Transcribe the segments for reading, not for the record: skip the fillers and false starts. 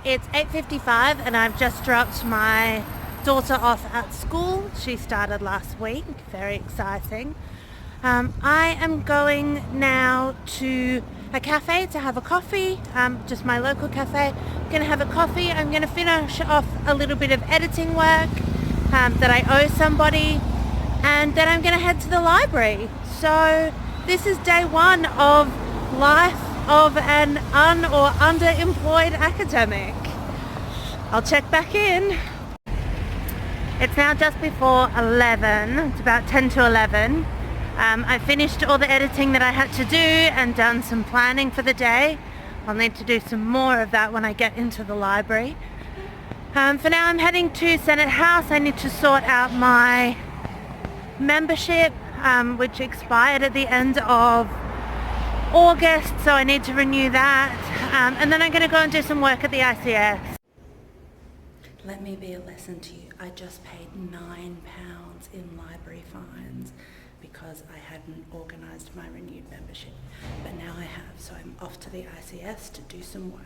It's 8:55 and I've just dropped my daughter off at school. She started last week, very exciting. I am going now to a cafe to have a coffee, just my local cafe. I'm going to have a coffee. I'm going to finish off a little bit of editing work that I owe somebody, and then I'm going to head to the library. So this is day one of life of an or underemployed academic. I'll check back in. It's now just before 11. It's about 10 to 11. I finished all the editing that I had to do and done some planning for the day. I'll need to do some more of that when I get into the library. For now I'm heading to Senate House. I need to sort out my membership, which expired at the end of August, so I need to renew that. And then I'm going to go and do some work at the ICS. Let me be a lesson to you. I just paid £9 in library fines because I hadn't organised my renewed membership. But now I have, so I'm off to the ICS to do some work.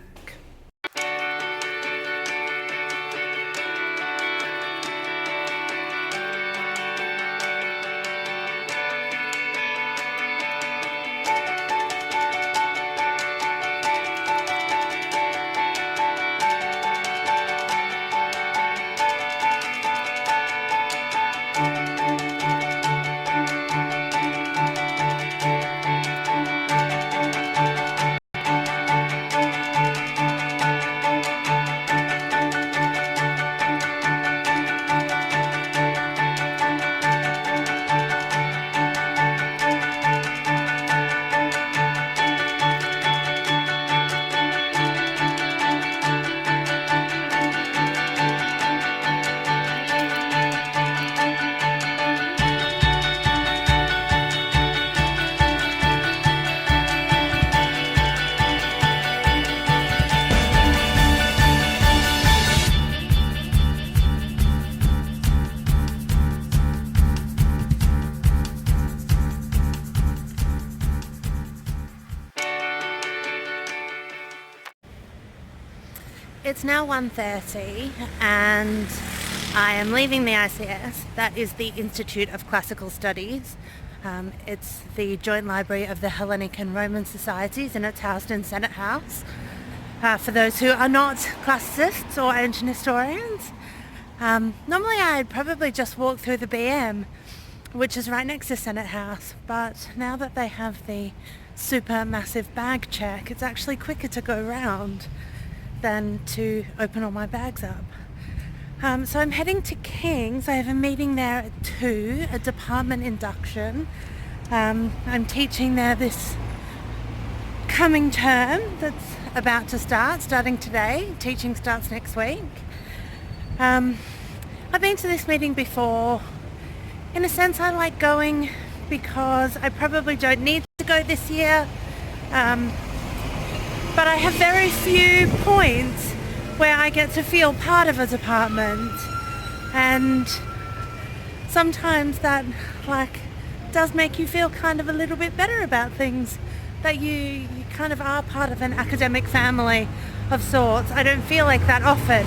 It's now 1:30 and I am leaving the ICS. That is the Institute of Classical Studies. It's the joint library of the Hellenic and Roman Societies, and it's housed in Senate House. For those who are not classicists or ancient historians, normally I'd probably just walk through the BM, which is right next to Senate House, but now that they have the super massive bag check, it's actually quicker to go round than to open all my bags up. So I'm heading to King's. I have a meeting there at 2, a department induction. I'm teaching there this coming term that's about to start, starting today. Teaching starts next week. I've been to this meeting before. In a sense, I like going because I probably don't need to go this year. But I have very few points where I get to feel part of a department, and sometimes that does make you feel kind of a little bit better about things, that you kind of are part of an academic family of sorts. I don't feel like that often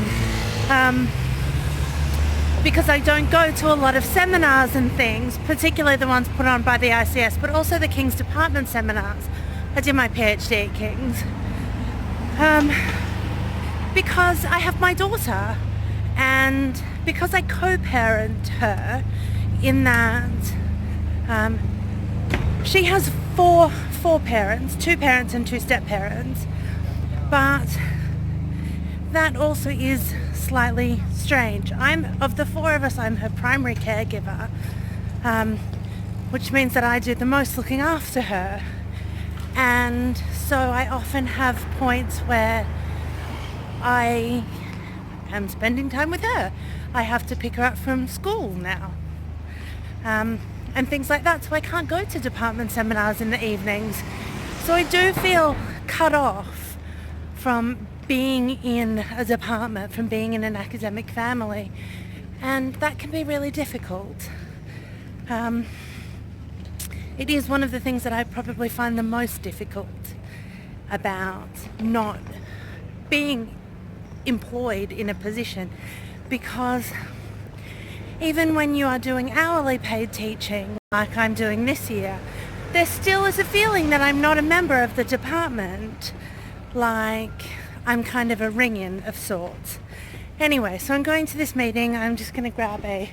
because I don't go to a lot of seminars and things, particularly the ones put on by the ICS, but also the King's Department seminars. I did my PhD at King's. Because I have my daughter, and because I co-parent her in that she has four parents, 2 parents and 2 step-parents, but that also is slightly strange. Of the 4 of us, I'm her primary caregiver, which means that I do the most looking after her. And so I often have points where I am spending time with her. I have to pick her up from school now, and things like that. So I can't go to department seminars in the evenings. So I do feel cut off from being in a department, from being in an academic family. And that can be really difficult. It is one of the things that I probably find the most difficult about not being employed in a position, because even when you are doing hourly paid teaching, like I'm doing this year, there still is a feeling that I'm not a member of the department, like I'm kind of a ring-in of sorts. Anyway, so I'm going to this meeting. I'm just going to grab a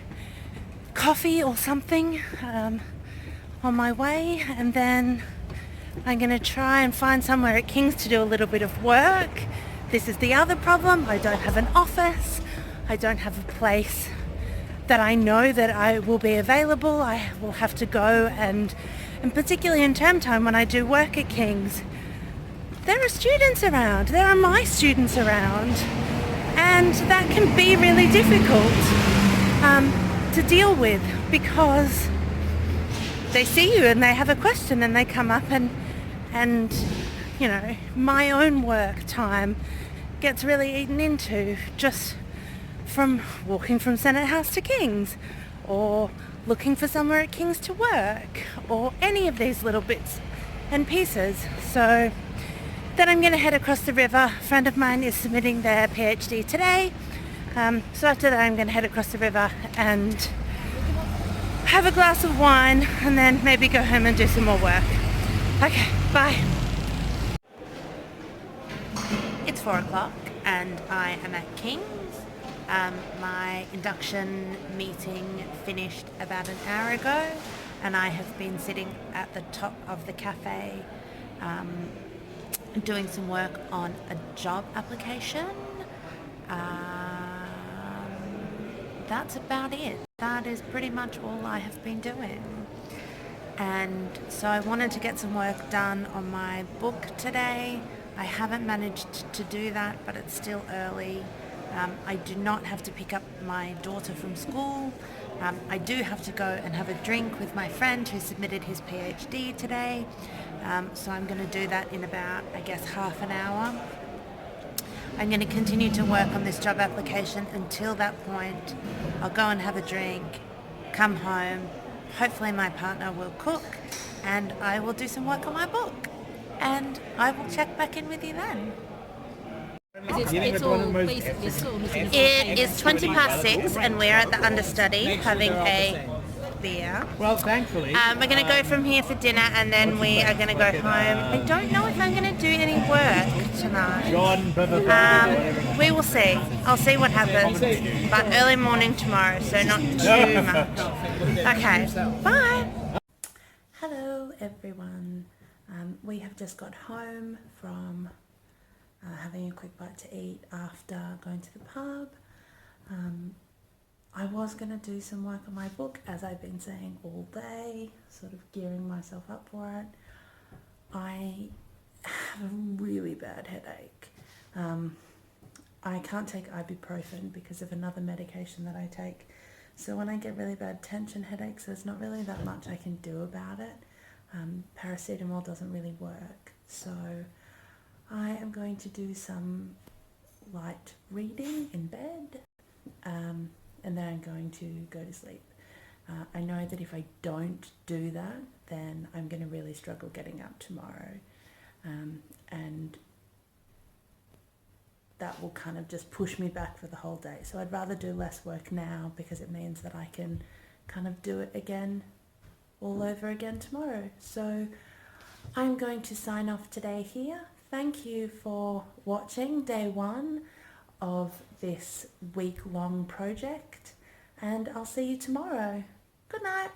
coffee or something on my way, and then I'm going to try and find somewhere at King's to do a little bit of work. This is the other problem. I don't have an office. I don't have a place that I know that I will be available. I will have to go, and particularly in term time when I do work at King's, there are students around. There are my students around. And that can be really difficult to deal with, because they see you and they have a question and they come up, and you know, my own work time gets really eaten into just from walking from Senate House to King's, or looking for somewhere at King's to work, or any of these little bits and pieces. So then I'm going to head across the river. A friend of mine is submitting their PhD today. So after that I'm going to head across the river and have a glass of wine, and then maybe go home and do some more work. Okay, bye. It's 4 o'clock and I am at King's. My induction meeting finished about an hour ago, and I have been sitting at the top of the cafe doing some work on a job application. That's about it. That is pretty much all I have been doing. And so I wanted to get some work done on my book today. I haven't managed to do that, but it's still early. I do not have to pick up my daughter from school. I do have to go and have a drink with my friend who submitted his PhD today. So I'm going to do that in about, I guess, half an hour. I'm going to continue to work on this job application until that point. I'll go and have a drink, come home. Hopefully my partner will cook, and I will do some work on my book. And I will check back in with you then. It's all basically school, isn't it? It is 6:20 and we're at the understudy having a beer. Well, thankfully. We're going to go from here for dinner, and then we are going to go home. I don't know if I'm going to do any work tonight. We will see. I'll see what happens. But early morning tomorrow, so not too much. Okay, bye. Hello everyone. We have just got home from having a quick bite to eat after going to the pub. I was going to do some work on my book, as I've been saying all day, sort of gearing myself up for it. I have a really bad headache. I can't take ibuprofen because of another medication that I take. So when I get really bad tension headaches, there's not really that much I can do about it. Paracetamol doesn't really work. So I am going to do some light reading in bed, and then I'm going to go to sleep. I know that if I don't do that, then I'm going to really struggle getting up tomorrow, and that will kind of just push me back for the whole day. So I'd rather do less work now, because it means that I can kind of do it again, all over again tomorrow. So I'm going to sign off today here. Thank you for watching day 1 of this week-long project, and I'll see you tomorrow. Good night.